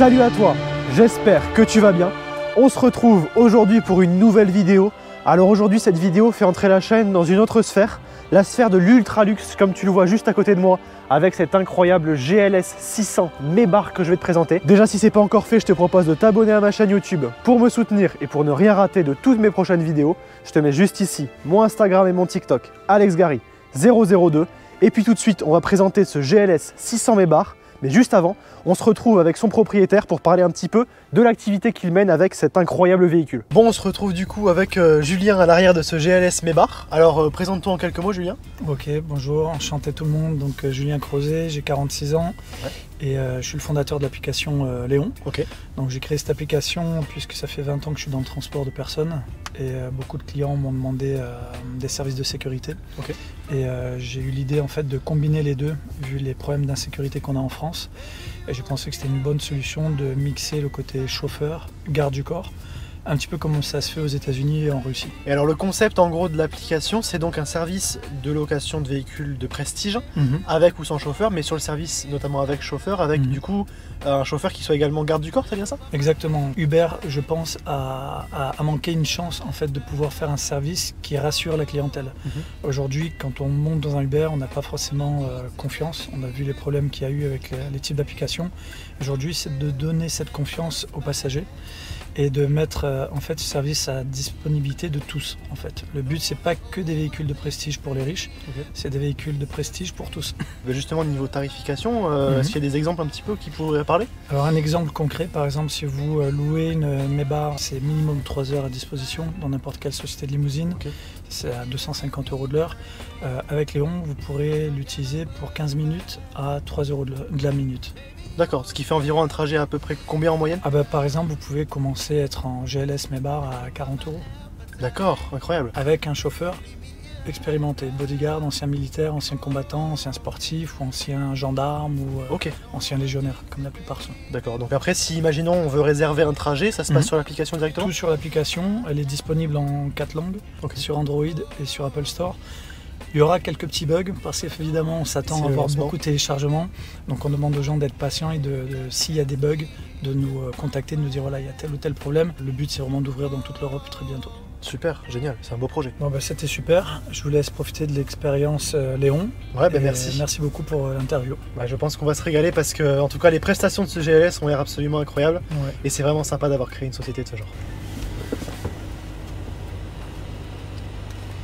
Salut à toi, j'espère que tu vas bien. On se retrouve aujourd'hui pour une nouvelle vidéo. Alors aujourd'hui cette vidéo fait entrer la chaîne dans une autre sphère, la sphère de l'ultra luxe comme tu le vois juste à côté de moi avec cette incroyable GLS 600 Maybach que je vais te présenter. Déjà si c'est pas encore fait, je te propose de t'abonner à ma chaîne YouTube pour me soutenir et pour ne rien rater de toutes mes prochaines vidéos. Je te mets juste ici mon Instagram et mon TikTok AlexGary002 et puis tout de suite on va présenter ce GLS 600 Maybach. Mais juste avant, on se retrouve avec son propriétaire pour parler un petit peu de l'activité qu'il mène avec cet incroyable véhicule. Bon, on se retrouve du coup avec Julien à l'arrière de ce GLS Maybach. Alors, présente-toi en quelques mots, Julien. Ok, bonjour, enchanté tout le monde. Donc, Julien Crozet, j'ai 46 ans et je suis le fondateur de l'application Léon. Ok. Donc, j'ai créé cette application puisque ça fait 20 ans que je suis dans le transport de personnes et beaucoup de clients m'ont demandé des services de sécurité. Ok. Et j'ai eu l'idée en fait de combiner les deux vu les problèmes d'insécurité qu'on a en France. Et j'ai pensé que c'était une bonne solution de mixer le côté chauffeur, garde du corps, un petit peu comme ça se fait aux États-Unis et en Russie. Et alors le concept en gros de l'application, c'est donc un service de location de véhicules de prestige, avec ou sans chauffeur, mais sur le service notamment avec chauffeur, avec du coup un chauffeur qui soit également garde du corps, c'est bien ça? Exactement. Uber, je pense, a manqué une chance en fait de pouvoir faire un service qui rassure la clientèle. Aujourd'hui, quand on monte dans un Uber, on n'a pas forcément confiance. On a vu les problèmes qu'il y a eu avec les types d'applications. Aujourd'hui, c'est de donner cette confiance aux passagers et de mettre en fait ce service à disponibilité de tous. En fait, le but c'est pas que des véhicules de prestige pour les riches, c'est des véhicules de prestige pour tous. Justement, niveau tarification, est-ce qu'il y a des exemples un petit peu qui pourraient parler? Alors un exemple concret, par exemple, si vous louez une Maybach, c'est minimum 3 heures à disposition dans n'importe quelle société de limousine. C'est à 250 € de l'heure. Avec Léon, vous pourrez l'utiliser pour 15 minutes à 3 € de la minute. D'accord, ce qui fait environ un trajet à peu près combien en moyenne? Par exemple, vous pouvez commencer à être en GLS Maybach à 40 €. D'accord, incroyable. Avec un chauffeur expérimenté, bodyguard, ancien militaire, ancien combattant, ancien sportif ou ancien gendarme ou ancien légionnaire, comme la plupart sont. D'accord, donc après si imaginons on veut réserver un trajet, ça se passe sur l'application directement? Tout sur l'application, elle est disponible en 4 langues, sur Android et sur Apple Store. Il y aura quelques petits bugs parce qu'évidemment on s'attend à avoir beaucoup de téléchargements, donc on demande aux gens d'être patients et s'il y a des bugs, de nous contacter, de nous dire voilà il y a tel ou tel problème. Le but c'est vraiment d'ouvrir dans toute l'Europe très bientôt. Super, génial, c'est un beau projet. Bon, c'était super, je vous laisse profiter de l'expérience Léon. Merci. Merci beaucoup pour l'interview. Je pense qu'on va se régaler parce que en tout cas les prestations de ce GLS ont l'air absolument incroyables et c'est vraiment sympa d'avoir créé une société de ce genre.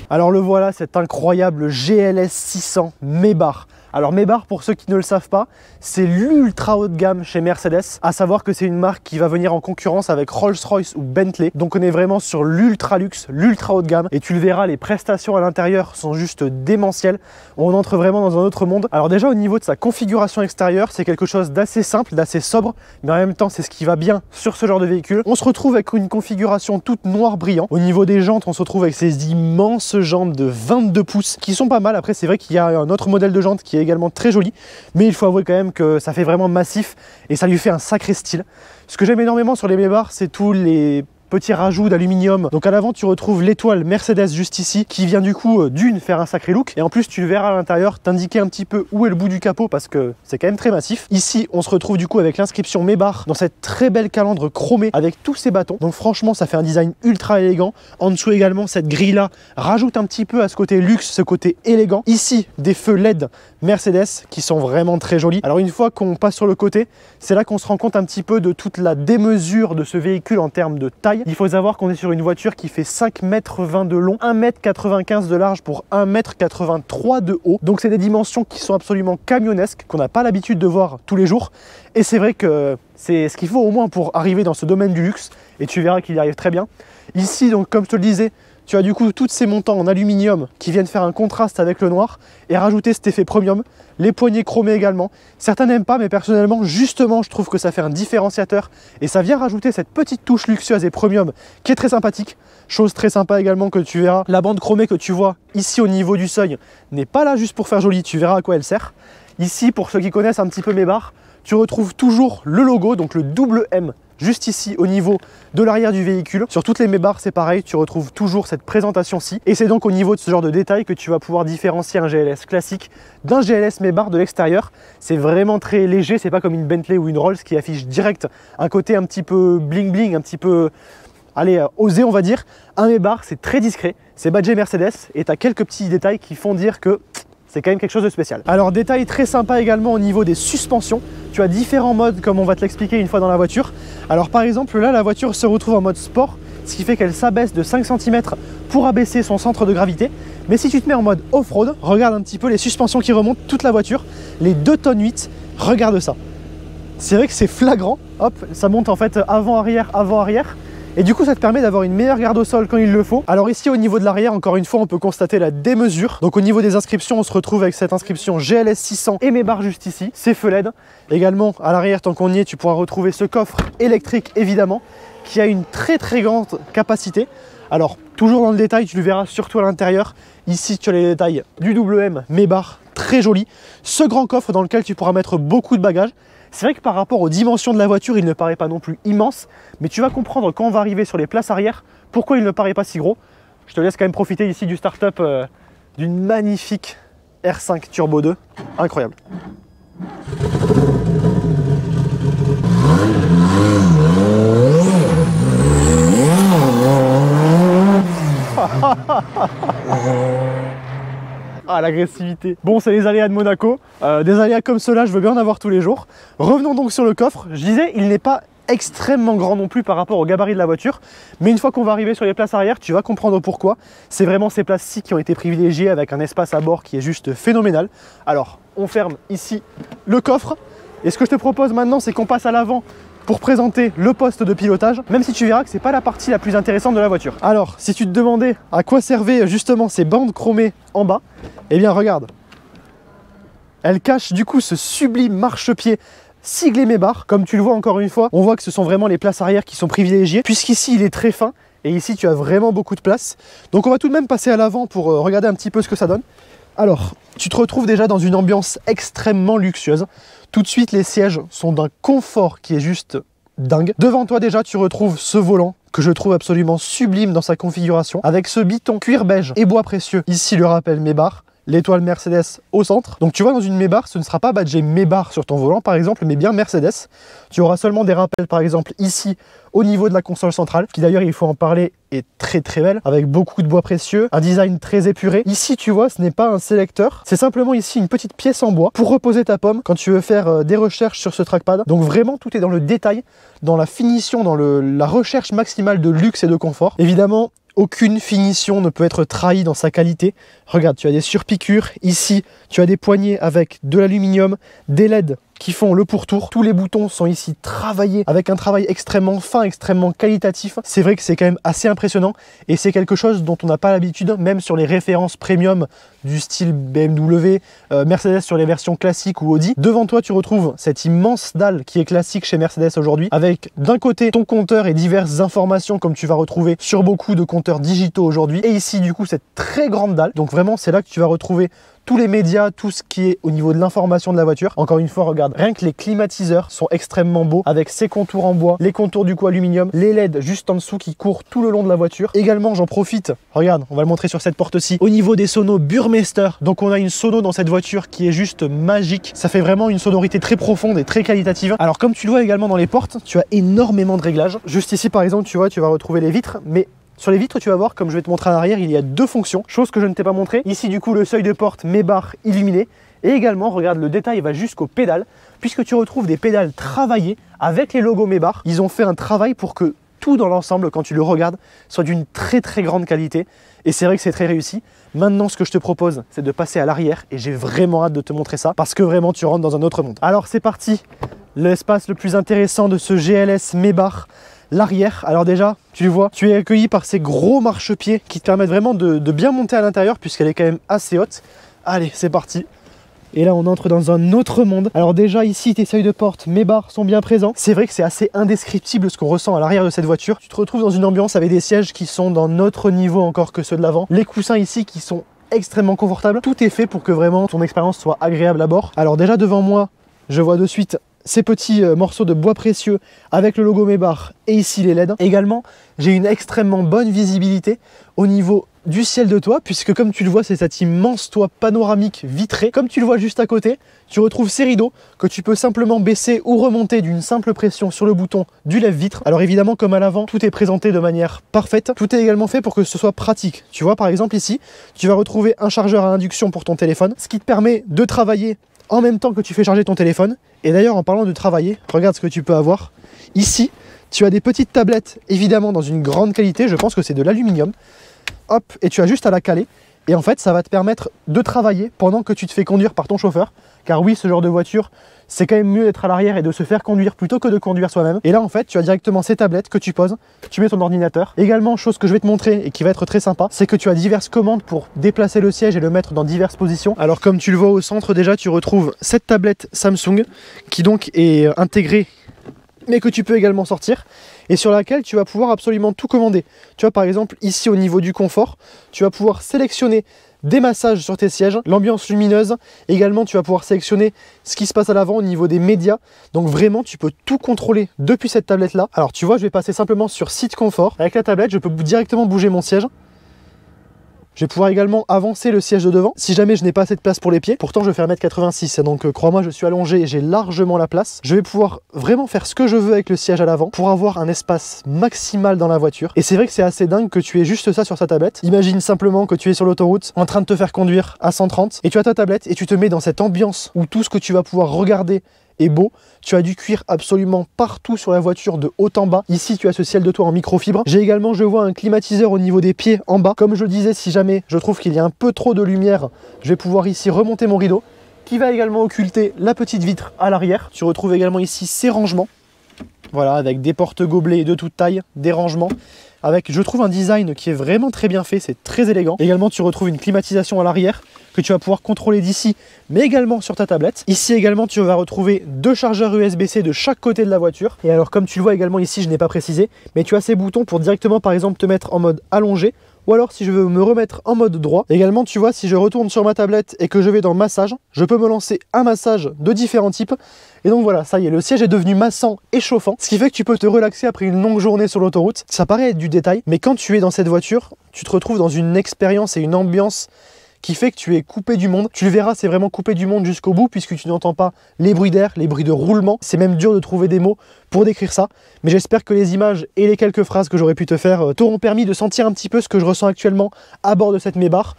Alors le voilà, cet incroyable GLS 600 Maybach. Alors Maybach, pour ceux qui ne le savent pas, c'est l'ultra haut de gamme chez Mercedes, à savoir que c'est une marque qui va venir en concurrence avec Rolls-Royce ou Bentley. Donc on est vraiment sur l'ultra luxe, l'ultra haut de gamme. Et tu le verras, les prestations à l'intérieur sont juste démentielles. On entre vraiment dans un autre monde. Alors déjà au niveau de sa configuration extérieure, c'est quelque chose d'assez simple, d'assez sobre, mais en même temps c'est ce qui va bien sur ce genre de véhicule. On se retrouve avec une configuration toute noire brillant. Au niveau des jantes, on se retrouve avec ces immenses jantes de 22 pouces qui sont pas mal. Après c'est vrai qu'il y a un autre modèle de jantes qui est également très joli, mais il faut avouer quand même que ça fait vraiment massif et ça lui fait un sacré style. Ce que j'aime énormément sur les Maybach, c'est tous les petits rajouts d'aluminium. Donc à l'avant tu retrouves l'étoile Mercedes juste ici qui vient du coup d'une faire un sacré look et en plus tu le verras à l'intérieur t'indiquer un petit peu où est le bout du capot parce que c'est quand même très massif. Ici on se retrouve du coup avec l'inscription Maybach dans cette très belle calandre chromée avec tous ces bâtons. Donc franchement ça fait un design ultra élégant. En dessous également cette grille là rajoute un petit peu à ce côté luxe, ce côté élégant. Ici des feux LED Mercedes qui sont vraiment très jolis. Alors une fois qu'on passe sur le côté, c'est là qu'on se rend compte un petit peu de toute la démesure de ce véhicule en termes de taille. Il faut savoir qu'on est sur une voiture qui fait 5,20 m de long, 1,95 m de large pour 1,83 m de haut. Donc c'est des dimensions qui sont absolument camionnesques, qu'on n'a pas l'habitude de voir tous les jours. Et c'est vrai que c'est ce qu'il faut au moins pour arriver dans ce domaine du luxe. Et tu verras qu'il y arrive très bien. Ici, donc comme je te le disais, tu as du coup tous ces montants en aluminium qui viennent faire un contraste avec le noir et rajouter cet effet premium. Les poignées chromées également. Certains n'aiment pas, mais personnellement, justement, je trouve que ça fait un différenciateur et ça vient rajouter cette petite touche luxueuse et premium qui est très sympathique. Chose très sympa également que tu verras. La bande chromée que tu vois ici au niveau du seuil n'est pas là juste pour faire joli, tu verras à quoi elle sert. Ici, pour ceux qui connaissent un petit peu Maybach, tu retrouves toujours le logo, donc le double M juste ici au niveau de l'arrière du véhicule. Sur toutes les Maybach, c'est pareil, tu retrouves toujours cette présentation-ci. Et c'est donc au niveau de ce genre de détails que tu vas pouvoir différencier un GLS classique d'un GLS Maybach de l'extérieur. C'est vraiment très léger, c'est pas comme une Bentley ou une Rolls qui affiche direct un côté un petit peu bling bling, un petit peu, allez, osé on va dire. Un Maybach, c'est très discret, c'est badgé Mercedes et tu as quelques petits détails qui font dire que c'est quand même quelque chose de spécial. Alors détail très sympa également au niveau des suspensions. Tu as différents modes comme on va te l'expliquer une fois dans la voiture. Alors par exemple là la voiture se retrouve en mode sport, ce qui fait qu'elle s'abaisse de 5 cm pour abaisser son centre de gravité. Mais si tu te mets en mode off-road, regarde un petit peu les suspensions qui remontent toute la voiture, les 2 tonnes 8, regarde ça. C'est vrai que c'est flagrant, hop, ça monte en fait avant-arrière, avant-arrière. Et du coup ça te permet d'avoir une meilleure garde au sol quand il le faut. Alors ici au niveau de l'arrière, encore une fois on peut constater la démesure. Donc au niveau des inscriptions, on se retrouve avec cette inscription GLS 600 et Maybach juste ici, c'est feu LED. Également à l'arrière, tant qu'on y est, tu pourras retrouver ce coffre électrique évidemment, qui a une très grande capacité. Alors toujours dans le détail, tu le verras surtout à l'intérieur. Ici tu as les détails du WM Maybach, très joli. Ce grand coffre dans lequel tu pourras mettre beaucoup de bagages. C'est vrai que par rapport aux dimensions de la voiture, il ne paraît pas non plus immense, mais tu vas comprendre quand on va arriver sur les places arrière, pourquoi il ne paraît pas si gros. Je te laisse quand même profiter ici du start-up d'une magnifique R5 Turbo 2, incroyable. Ah, l'agressivité. Bon, c'est les aléas de Monaco. Des aléas comme cela, je veux bien en avoir tous les jours. Revenons donc sur le coffre. Je disais, il n'est pas extrêmement grand non plus par rapport au gabarit de la voiture. Mais une fois qu'on va arriver sur les places arrière, tu vas comprendre pourquoi. C'est vraiment ces places-ci qui ont été privilégiées avec un espace à bord qui est juste phénoménal. Alors, on ferme ici le coffre. Et ce que je te propose maintenant, c'est qu'on passe à l'avant pour présenter le poste de pilotage, même si tu verras que c'est pas la partie la plus intéressante de la voiture. Alors, si tu te demandais à quoi servaient justement ces bandes chromées en bas, eh bien regarde, elles cachent du coup ce sublime marchepied siglé Maybach. Comme tu le vois encore une fois, on voit que ce sont vraiment les places arrière qui sont privilégiées, puisqu'ici il est très fin, et ici tu as vraiment beaucoup de place. Donc on va tout de même passer à l'avant pour regarder un petit peu ce que ça donne. Alors, tu te retrouves déjà dans une ambiance extrêmement luxueuse. Tout de suite, les sièges sont d'un confort qui est juste dingue. Devant toi déjà, tu retrouves ce volant que je trouve absolument sublime dans sa configuration, avec ce biton cuir beige et bois précieux. Ici, le rappel Maybach, l'étoile Mercedes au centre. Donc tu vois, dans une Maybach, ce ne sera pas badgé Maybach sur ton volant par exemple, mais bien Mercedes. Tu auras seulement des rappels par exemple ici au niveau de la console centrale, qui d'ailleurs, il faut en parler, est très belle, avec beaucoup de bois précieux, un design très épuré. Ici tu vois, ce n'est pas un sélecteur, c'est simplement ici une petite pièce en bois pour reposer ta pomme quand tu veux faire des recherches sur ce trackpad. Donc vraiment tout est dans le détail, dans la finition, dans la recherche maximale de luxe et de confort. Évidemment, aucune finition ne peut être trahie dans sa qualité. Regarde, tu as des surpiqûres. Ici, tu as des poignées avec de l'aluminium, des LED qui font le pourtour. Tous les boutons sont ici travaillés avec un travail extrêmement fin, extrêmement qualitatif. C'est vrai que c'est quand même assez impressionnant et c'est quelque chose dont on n'a pas l'habitude, même sur les références premium du style BMW, Mercedes sur les versions classiques ou Audi. Devant toi, tu retrouves cette immense dalle qui est classique chez Mercedes aujourd'hui, avec d'un côté ton compteur et diverses informations comme tu vas retrouver sur beaucoup de compteurs digitaux aujourd'hui. Et ici, du coup, cette très grande dalle. Donc vraiment, c'est là que tu vas retrouver tous les médias, tout ce qui est au niveau de l'information de la voiture. Encore une fois, regarde, rien que les climatiseurs sont extrêmement beaux avec ces contours en bois, les contours du coup aluminium, les LED juste en dessous qui courent tout le long de la voiture. Également, j'en profite, regarde, on va le montrer sur cette porte-ci, au niveau des sonos Burmester. Donc on a une sono dans cette voiture qui est juste magique. Ça fait vraiment une sonorité très profonde et très qualitative. Alors comme tu le vois également dans les portes, tu as énormément de réglages. Juste ici par exemple, tu vois, tu vas retrouver les vitres, mais sur les vitres, tu vas voir, comme je vais te montrer à l'arrière, il y a deux fonctions, chose que je ne t'ai pas montré. Ici, du coup, le seuil de porte Maybach illuminé. Et également, regarde, le détail va jusqu'aux pédales, puisque tu retrouves des pédales travaillées avec les logos Maybach. Ils ont fait un travail pour que tout dans l'ensemble, quand tu le regardes, soit d'une très grande qualité. Et c'est vrai que c'est très réussi. Maintenant, ce que je te propose, c'est de passer à l'arrière. Et j'ai vraiment hâte de te montrer ça, parce que vraiment, tu rentres dans un autre monde. Alors, c'est parti. L'espace le plus intéressant de ce GLS Maybach. L'arrière, alors déjà, tu le vois, tu es accueilli par ces gros marchepieds qui te permettent vraiment de bien monter à l'intérieur puisqu'elle est quand même assez haute. Allez, c'est parti. Et là, on entre dans un autre monde. Alors déjà, ici, tes seuils de porte Maybach sont bien présents. C'est vrai que c'est assez indescriptible ce qu'on ressent à l'arrière de cette voiture. Tu te retrouves dans une ambiance avec des sièges qui sont d'un autre niveau encore que ceux de l'avant. Les coussins ici qui sont extrêmement confortables. Tout est fait pour que vraiment ton expérience soit agréable à bord. Alors déjà, devant moi, je vois de suite ces petits morceaux de bois précieux avec le logo Maybach et ici les LED. Également, j'ai une extrêmement bonne visibilité au niveau du ciel de toit, puisque comme tu le vois, c'est cet immense toit panoramique vitré. Comme tu le vois juste à côté, tu retrouves ces rideaux que tu peux simplement baisser ou remonter d'une simple pression sur le bouton du lève-vitre. Alors évidemment, comme à l'avant, tout est présenté de manière parfaite. Tout est également fait pour que ce soit pratique. Tu vois, par exemple ici, tu vas retrouver un chargeur à induction pour ton téléphone, ce qui te permet de travailler en même temps que tu fais charger ton téléphone. Et d'ailleurs, en parlant de travailler, regarde ce que tu peux avoir. Ici, tu as des petites tablettes, évidemment dans une grande qualité, je pense que c'est de l'aluminium. Hop, et tu as juste à la caler. Et en fait, ça va te permettre de travailler pendant que tu te fais conduire par ton chauffeur. Car oui, ce genre de voiture, c'est quand même mieux d'être à l'arrière et de se faire conduire plutôt que de conduire soi-même. Et là, en fait, tu as directement ces tablettes que tu poses, tu mets ton ordinateur. Également, chose que je vais te montrer et qui va être très sympa, c'est que tu as diverses commandes pour déplacer le siège et le mettre dans diverses positions. Alors, comme tu le vois au centre, déjà, tu retrouves cette tablette Samsung qui donc est intégrée, mais que tu peux également sortir, et sur laquelle tu vas pouvoir absolument tout commander. Tu vois, par exemple, ici au niveau du confort, tu vas pouvoir sélectionner des massages sur tes sièges, l'ambiance lumineuse, également tu vas pouvoir sélectionner ce qui se passe à l'avant au niveau des médias, donc vraiment tu peux tout contrôler depuis cette tablette là. Alors tu vois, je vais passer simplement sur site confort, avec la tablette je peux directement bouger mon siège. Je vais pouvoir également avancer le siège de devant si jamais je n'ai pas assez de place pour les pieds. Pourtant, je fais 1m86, donc crois-moi, je suis allongé et j'ai largement la place. Je vais pouvoir vraiment faire ce que je veux avec le siège à l'avant pour avoir un espace maximal dans la voiture. Et c'est vrai que c'est assez dingue que tu aies juste ça sur sa tablette. Imagine simplement que tu es sur l'autoroute en train de te faire conduire à 130 et tu as ta tablette et tu te mets dans cette ambiance où tout ce que tu vas pouvoir regarder est beau. Tu as du cuir absolument partout sur la voiture de haut en bas. Ici tu as ce ciel de toit en microfibre. J'ai également, je vois, un climatiseur au niveau des pieds en bas. Comme je le disais, si jamais je trouve qu'il y a un peu trop de lumière, je vais pouvoir ici remonter mon rideau qui va également occulter la petite vitre à l'arrière. Tu retrouves également ici ces rangements. Voilà, avec des porte-gobelets de toute taille, des rangements, avec, je trouve, un design qui est vraiment très bien fait, c'est très élégant. Également, tu retrouves une climatisation à l'arrière que tu vas pouvoir contrôler d'ici, mais également sur ta tablette. Ici également, tu vas retrouver deux chargeurs USB-C de chaque côté de la voiture. Et alors, comme tu le vois également ici, je n'ai pas précisé, mais tu as ces boutons pour directement, par exemple, te mettre en mode allongé, ou alors si je veux me remettre en mode droit. Également, tu vois, si je retourne sur ma tablette et que je vais dans massage, je peux me lancer un massage de différents types. Et donc voilà, ça y est, le siège est devenu massant et chauffant, ce qui fait que tu peux te relaxer après une longue journée sur l'autoroute. Ça paraît être du détail, mais quand tu es dans cette voiture, tu te retrouves dans une expérience et une ambiance qui fait que tu es coupé du monde. Tu le verras, c'est vraiment coupé du monde jusqu'au bout puisque tu n'entends pas les bruits d'air, les bruits de roulement. C'est même dur de trouver des mots pour décrire ça. Mais j'espère que les images et les quelques phrases que j'aurais pu te faire t'auront permis de sentir un petit peu ce que je ressens actuellement à bord de cette Maybach.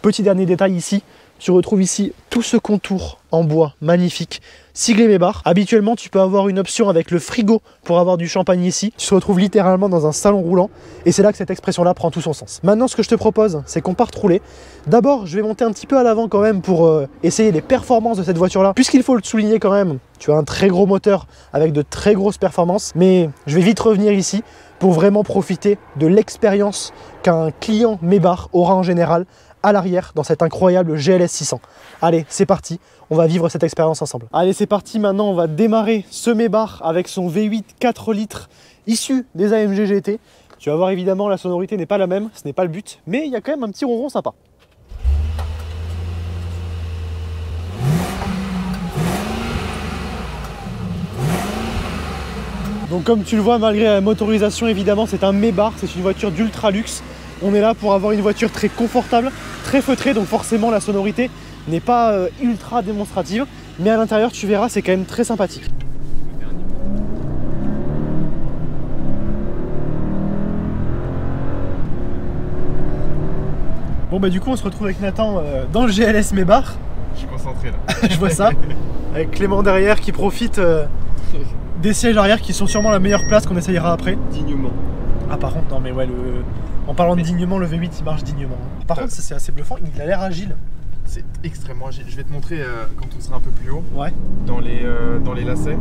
Petit dernier détail ici, tu retrouves ici tout ce contour en bois magnifique, siglé Maybach. Habituellement, tu peux avoir une option avec le frigo pour avoir du champagne ici. Tu te retrouves littéralement dans un salon roulant et c'est là que cette expression-là prend tout son sens. Maintenant, ce que je te propose, c'est qu'on parte rouler. D'abord, je vais monter un petit peu à l'avant quand même pour essayer les performances de cette voiture-là. Puisqu'il faut le souligner quand même, tu as un très gros moteur avec de très grosses performances. Mais je vais vite revenir ici pour vraiment profiter de l'expérience qu'un client Maybach aura en général à l'arrière dans cette incroyable GLS 600. Allez, c'est parti, on va vivre cette expérience ensemble. Allez, c'est parti, maintenant on va démarrer ce Maybach avec son V8 4 litres issu des AMG GT. Tu vas voir, évidemment, la sonorité n'est pas la même, ce n'est pas le but, mais il y a quand même un petit ronron sympa. Donc comme tu le vois, malgré la motorisation, évidemment, c'est un Maybach, c'est une voiture d'ultra luxe. On est là pour avoir une voiture très confortable, très feutrée, donc forcément la sonorité n'est pas ultra démonstrative, mais à l'intérieur tu verras, c'est quand même très sympathique. Bon bah du coup on se retrouve avec Nathan dans le GLS Maybach. Je suis concentré là. Je vois ça, avec Clément derrière qui profite des sièges arrière qui sont sûrement la meilleure place qu'on essayera après. Dignement. Ah par contre, non mais ouais, en parlant de dignement, le V8 il marche dignement. Par contre c'est assez bluffant, il a l'air agile. C'est extrêmement agile. Je vais te montrer quand on sera un peu plus haut. Ouais. Dans les lacets.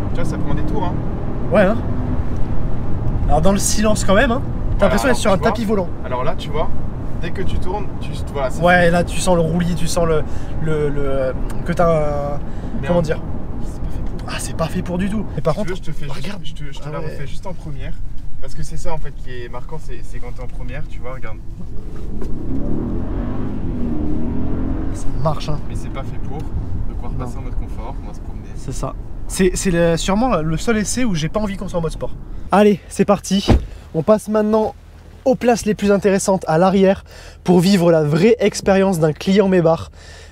Tu vois, ça prend des tours hein. Ouais hein. Alors dans le silence quand même hein. T'as l'impression d'être sur un tapis volant. Alors là tu vois, dès que tu tournes, voilà, ouais, là tu sens le roulis, tu sens que t'as un... Comment dire? Ah, c'est pas fait pour du tout. Et par contre, je te fais regarde, je te la refais juste en première. Parce que c'est ça en fait qui est marquant, c'est quand t'es en première, tu vois, regarde. Ça marche, hein. Mais c'est pas fait pour. Donc on va repasser en mode confort, on va se promener. C'est ça. C'est sûrement le seul essai où j'ai pas envie qu'on soit en mode sport. Allez, c'est parti. On passe maintenant aux places les plus intéressantes à l'arrière pour vivre la vraie expérience d'un client Mebar.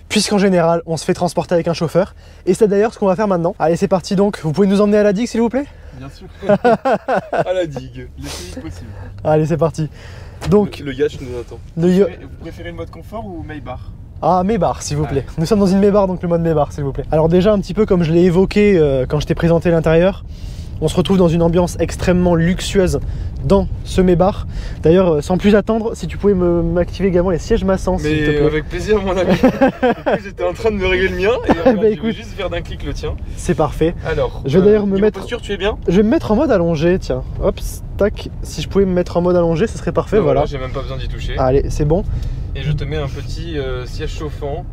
Puisqu'en général, on se fait transporter avec un chauffeur. Et c'est d'ailleurs ce qu'on va faire maintenant. Allez, c'est parti donc. Vous pouvez nous emmener à la digue, s'il vous plaît? Bien sûr. À la digue, le plus vite possible. Allez, c'est parti. Donc, le yacht nous attend. Vous préférez le mode confort ou Maybach? Ah, Mebar, s'il vous plaît. Nous sommes dans une Mebar, donc le mode Mebar, s'il vous plaît. Alors déjà, un petit peu comme je l'ai évoqué quand je t'ai présenté l'intérieur, on se retrouve dans une ambiance extrêmement luxueuse dans ce Mebar. D'ailleurs, sans plus attendre, si tu pouvais m'activer également les sièges massants, s'il te plaît. Avec plaisir, mon ami. J'étais en train de me régler le mien et je vais juste faire d'un clic le tien. C'est parfait. Alors, je vais d'ailleurs me mettre. Posture, tu es bien? Je vais me mettre en mode allongé, tiens. Hop, tac. Si je pouvais me mettre en mode allongé, ce serait parfait. Voilà. J'ai même pas besoin d'y toucher. Allez, c'est bon. Et je te mets un petit siège chauffant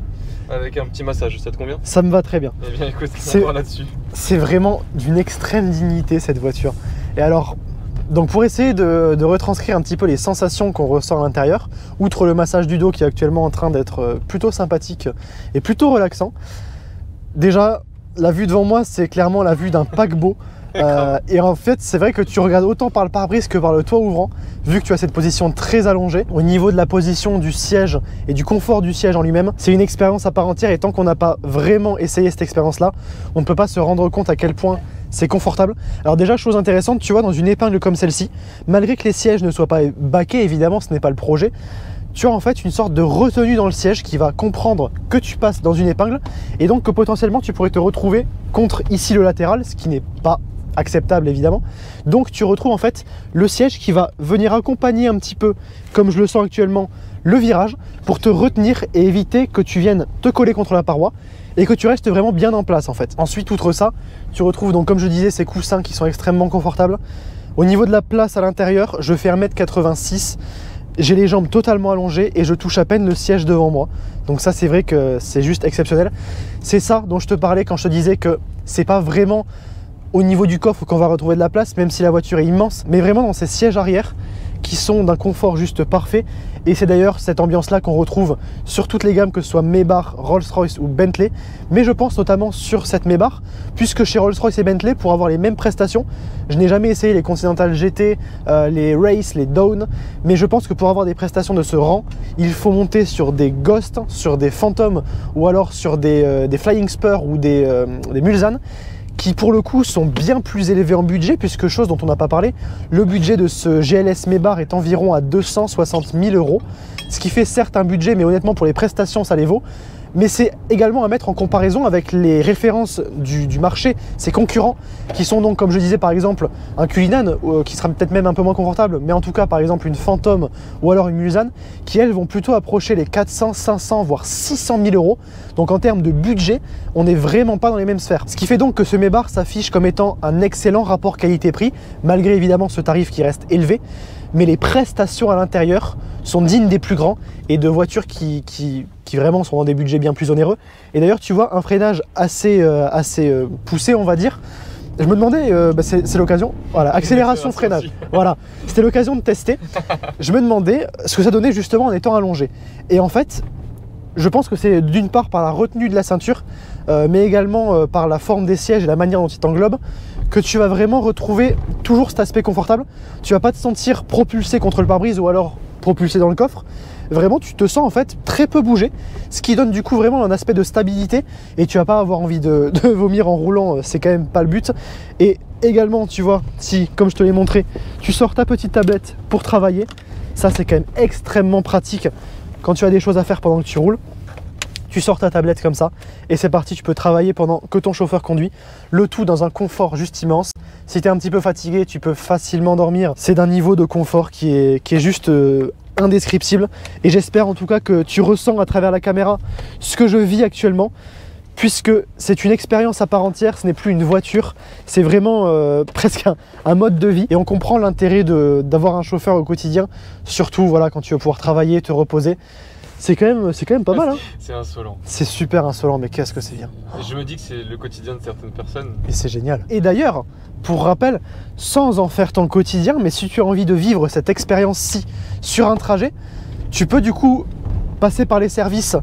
avec un petit massage, ça te convient? Ça me va très bien. Eh bien écoute, on va là-dessus. C'est vraiment d'une extrême dignité cette voiture. Et alors, donc pour essayer de retranscrire un petit peu les sensations qu'on ressent à l'intérieur, outre le massage du dos qui est actuellement en train d'être plutôt sympathique et plutôt relaxant, déjà la vue devant moi c'est clairement la vue d'un paquebot. Et en fait c'est vrai que tu regardes autant par le pare-brise que par le toit ouvrant, vu que tu as cette position très allongée. Au niveau de la position du siège et du confort du siège en lui-même, c'est une expérience à part entière, et tant qu'on n'a pas vraiment essayé cette expérience là, on ne peut pas se rendre compte à quel point c'est confortable. Alors déjà, chose intéressante, tu vois, dans une épingle comme celle-ci, malgré que les sièges ne soient pas baqués, évidemment ce n'est pas le projet, tu as en fait une sorte de retenue dans le siège qui va comprendre que tu passes dans une épingle, et donc que potentiellement tu pourrais te retrouver contre ici le latéral, ce qui n'est pas acceptable évidemment. Donc tu retrouves en fait le siège qui va venir accompagner un petit peu, comme je le sens actuellement, le virage pour te retenir et éviter que tu viennes te coller contre la paroi et que tu restes vraiment bien en place en fait. Ensuite, outre ça, tu retrouves donc, comme je disais, ces coussins qui sont extrêmement confortables. Au niveau de la place à l'intérieur, je fais 1m86, j'ai les jambes totalement allongées et je touche à peine le siège devant moi. Donc ça, c'est vrai que c'est juste exceptionnel. C'est ça dont je te parlais quand je te disais que c'est pas vraiment au niveau du coffre qu'on va retrouver de la place, même si la voiture est immense, mais vraiment dans ces sièges arrière qui sont d'un confort juste parfait. Et c'est d'ailleurs cette ambiance-là qu'on retrouve sur toutes les gammes, que ce soit Maybach, Rolls-Royce ou Bentley, mais je pense notamment sur cette Maybach, puisque chez Rolls-Royce et Bentley, pour avoir les mêmes prestations, je n'ai jamais essayé les Continental GT, les Race, les Dawn, mais je pense que pour avoir des prestations de ce rang, il faut monter sur des Ghost, sur des Phantom, ou alors sur des Flying Spur ou des Mulsanne, qui pour le coup sont bien plus élevés en budget, puisque chose dont on n'a pas parlé, le budget de ce GLS Mebar est environ à 260 000 €, ce qui fait certes un budget, mais honnêtement pour les prestations ça les vaut. Mais c'est également à mettre en comparaison avec les références du marché, ses concurrents, qui sont donc, comme je disais par exemple, un Cullinan, qui sera peut-être même un peu moins confortable, mais en tout cas par exemple une Phantom ou alors une Mulsanne, qui elles vont plutôt approcher les 400, 500, voire 600 000 €. Donc en termes de budget, on n'est vraiment pas dans les mêmes sphères. Ce qui fait donc que ce Mebar s'affiche comme étant un excellent rapport qualité-prix, malgré évidemment ce tarif qui reste élevé. Mais les prestations à l'intérieur sont dignes des plus grands et de voitures qui vraiment sont dans des budgets bien plus onéreux. Et d'ailleurs, tu vois, un freinage assez poussé, on va dire. Je me demandais, c'est l'occasion, voilà, accélération, freinage. Voilà, c'était l'occasion de tester. Je me demandais ce que ça donnait justement en étant allongé. Et en fait, je pense que c'est d'une part par la retenue de la ceinture, mais également par la forme des sièges et la manière dont ils t'englobent, que tu vas vraiment retrouver toujours cet aspect confortable. Tu vas pas te sentir propulsé contre le pare-brise ou alors propulsé dans le coffre. Vraiment, tu te sens en fait très peu bouger, ce qui donne du coup vraiment un aspect de stabilité, et tu vas pas avoir envie de vomir en roulant, c'est quand même pas le but. Et également, tu vois, si, comme je te l'ai montré, tu sors ta petite tablette pour travailler, ça c'est quand même extrêmement pratique quand tu as des choses à faire pendant que tu roules. Tu sors ta tablette comme ça et c'est parti, tu peux travailler pendant que ton chauffeur conduit, le tout dans un confort juste immense. Si tu es un petit peu fatigué, tu peux facilement dormir. C'est d'un niveau de confort qui est juste indescriptible, et j'espère en tout cas que tu ressens à travers la caméra ce que je vis actuellement, puisque c'est une expérience à part entière. Ce n'est plus une voiture, c'est vraiment presque un mode de vie, et on comprend l'intérêt d'avoir un chauffeur au quotidien, surtout voilà, quand tu veux pouvoir travailler, te reposer. C'est quand même pas mal, hein. C'est insolent. C'est super insolent, mais qu'est-ce que c'est bien. Et je me dis que c'est le quotidien de certaines personnes. Et c'est génial. Et d'ailleurs, pour rappel, sans en faire ton quotidien, mais si tu as envie de vivre cette expérience-ci sur un trajet, tu peux du coup passer par les services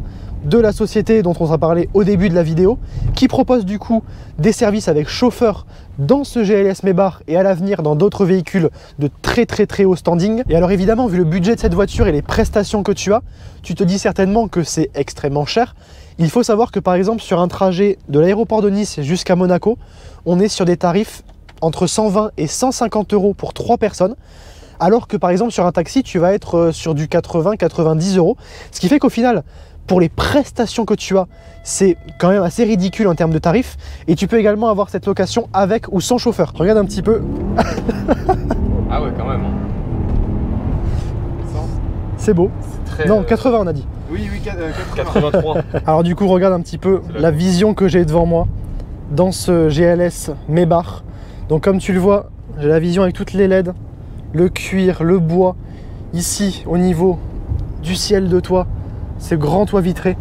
de la société dont on a parlé au début de la vidéo, qui propose du coup des services avec chauffeur dans ce GLS Maybach et à l'avenir dans d'autres véhicules de très haut standing. Et alors évidemment, vu le budget de cette voiture et les prestations que tu as, tu te dis certainement que c'est extrêmement cher. Il faut savoir que par exemple sur un trajet de l'aéroport de Nice jusqu'à Monaco, on est sur des tarifs entre 120 et 150 € pour 3 personnes. Alors que par exemple sur un taxi, tu vas être sur du 80-90 €. Ce qui fait qu'au final, pour les prestations que tu as, c'est quand même assez ridicule en termes de tarifs. Et tu peux également avoir cette location avec ou sans chauffeur. Regarde un petit peu. Ah ouais, quand même. C'est beau. Très, non, 80 on a dit. Oui, 83. Alors du coup, regarde un petit peu la vision que j'ai devant moi dans ce GLS Maybach. Donc comme tu le vois, j'ai la vision avec toutes les LED, le cuir, le bois. Ici, au niveau du ciel de toit, c'est grand toit vitré.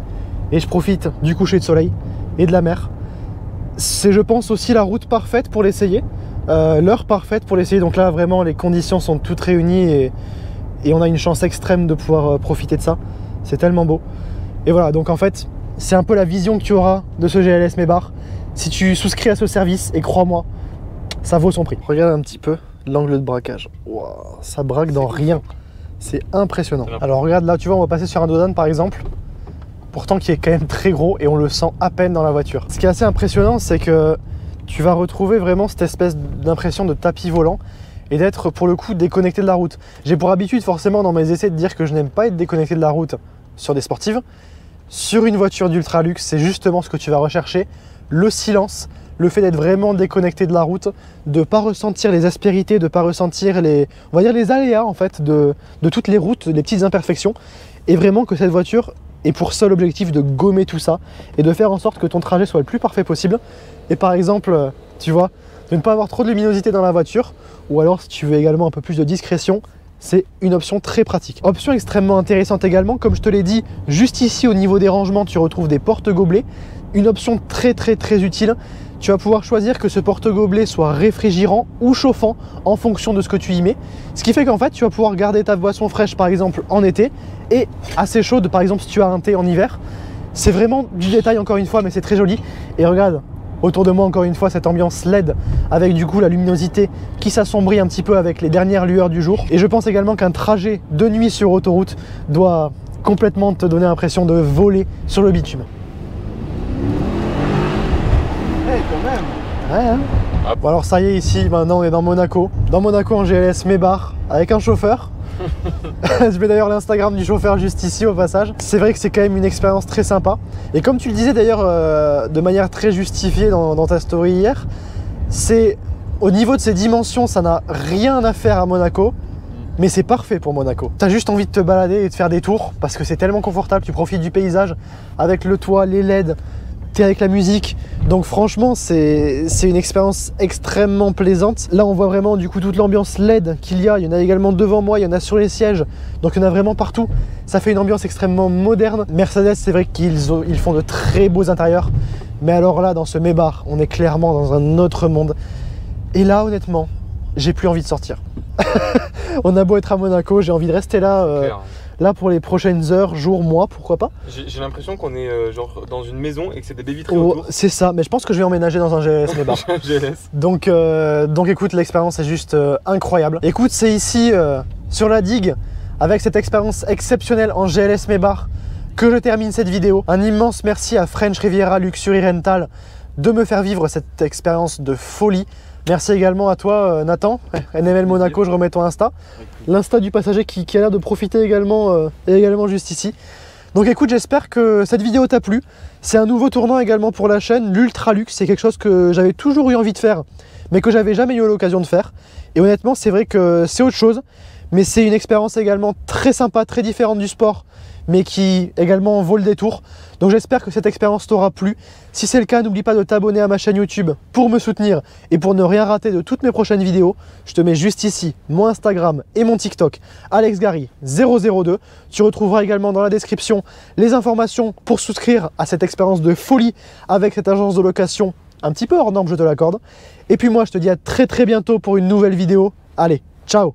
Et je profite du coucher de soleil et de la mer. C'est, je pense, aussi la route parfaite pour l'essayer. L'heure parfaite pour l'essayer. Donc là, vraiment, les conditions sont toutes réunies et on a une chance extrême de pouvoir profiter de ça. C'est tellement beau. Et voilà, donc en fait, c'est un peu la vision que tu auras de ce GLS Maybach si tu souscris à ce service. Et crois-moi, ça vaut son prix. Regarde un petit peu l'angle de braquage. Wow, ça braque dans rien. C'est impressionnant. Alors regarde là, tu vois, on va passer sur un dos d'âne par exemple. Pourtant qui est quand même très gros et on le sent à peine dans la voiture. Ce qui est assez impressionnant, c'est que tu vas retrouver vraiment cette espèce d'impression de tapis volant et d'être pour le coup déconnecté de la route. J'ai pour habitude forcément dans mes essais de dire que je n'aime pas être déconnecté de la route sur des sportives. Sur une voiture d'ultra luxe, c'est justement ce que tu vas rechercher, le silence, le fait d'être vraiment déconnecté de la route, de ne pas ressentir les aspérités, de ne pas ressentir les, on va dire les aléas en fait de toutes les routes, les petites imperfections, et vraiment que cette voiture ait pour seul objectif de gommer tout ça et de faire en sorte que ton trajet soit le plus parfait possible. Et par exemple, tu vois, de ne pas avoir trop de luminosité dans la voiture, ou alors si tu veux également un peu plus de discrétion, c'est une option très pratique. Option extrêmement intéressante également, comme je te l'ai dit, juste ici au niveau des rangements, tu retrouves des porte-gobelets, une option très utile. Tu vas pouvoir choisir que ce porte-gobelet soit réfrigérant ou chauffant en fonction de ce que tu y mets. Ce qui fait qu'en fait, tu vas pouvoir garder ta boisson fraîche par exemple en été et assez chaude par exemple si tu as un thé en hiver. C'est vraiment du détail encore une fois, mais c'est très joli. Et regarde, autour de moi encore une fois cette ambiance LED avec du coup la luminosité qui s'assombrit un petit peu avec les dernières lueurs du jour. Et je pense également qu'un trajet de nuit sur autoroute doit complètement te donner l'impression de voler sur le bitume. Quand même. Ouais, hein. Bon alors ça y est, ici maintenant on est dans Monaco. Dans Monaco en GLS Maybach avec un chauffeur. Je mets d'ailleurs l'Instagram du chauffeur juste ici au passage. C'est vrai que c'est quand même une expérience très sympa. Et comme tu le disais d'ailleurs de manière très justifiée dans ta story hier, c'est au niveau de ses dimensions, ça n'a rien à faire à Monaco. Mais c'est parfait pour Monaco. T'as juste envie de te balader et de faire des tours parce que c'est tellement confortable. Tu profites du paysage avec le toit, les LED. Avec la musique, donc franchement c'est une expérience extrêmement plaisante. Là on voit vraiment du coup toute l'ambiance LED qu'il y en a également devant moi, il y en a sur les sièges, donc il y en a vraiment partout. Ça fait une ambiance extrêmement moderne. Mercedes, c'est vrai qu'ils font de très beaux intérieurs, mais alors là dans ce Maybach on est clairement dans un autre monde. Et là honnêtement j'ai plus envie de sortir. On a beau être à Monaco, j'ai envie de rester là là pour les prochaines heures, jours, mois, pourquoi pas. J'ai l'impression qu'on est genre dans une maison et que c'est des baies vitrées autour. C'est ça, mais je pense que je vais emménager dans un GLS Maybach. Donc écoute, l'expérience est juste incroyable. Écoute, c'est ici sur la digue, avec cette expérience exceptionnelle en GLS Maybach, que je termine cette vidéo. Un immense merci à French Riviera Luxury Rental de me faire vivre cette expérience de folie. Merci également à toi Nathan, NML Monaco, je remets ton Insta. L'insta du passager qui a l'air de profiter également, juste ici. Donc écoute, j'espère que cette vidéo t'a plu. C'est un nouveau tournant également pour la chaîne, l'ultra luxe, c'est quelque chose que j'avais toujours eu envie de faire, mais que j'avais jamais eu l'occasion de faire. Et honnêtement, c'est vrai que c'est autre chose, mais c'est une expérience également très sympa, très différente du sport, mais qui également vaut le détour. Donc j'espère que cette expérience t'aura plu. Si c'est le cas, n'oublie pas de t'abonner à ma chaîne YouTube pour me soutenir et pour ne rien rater de toutes mes prochaines vidéos. Je te mets juste ici mon Instagram et mon TikTok, AlexGary002. Tu retrouveras également dans la description les informations pour souscrire à cette expérience de folie avec cette agence de location un petit peu hors norme, je te l'accorde. Et puis moi, je te dis à très bientôt pour une nouvelle vidéo. Allez, ciao!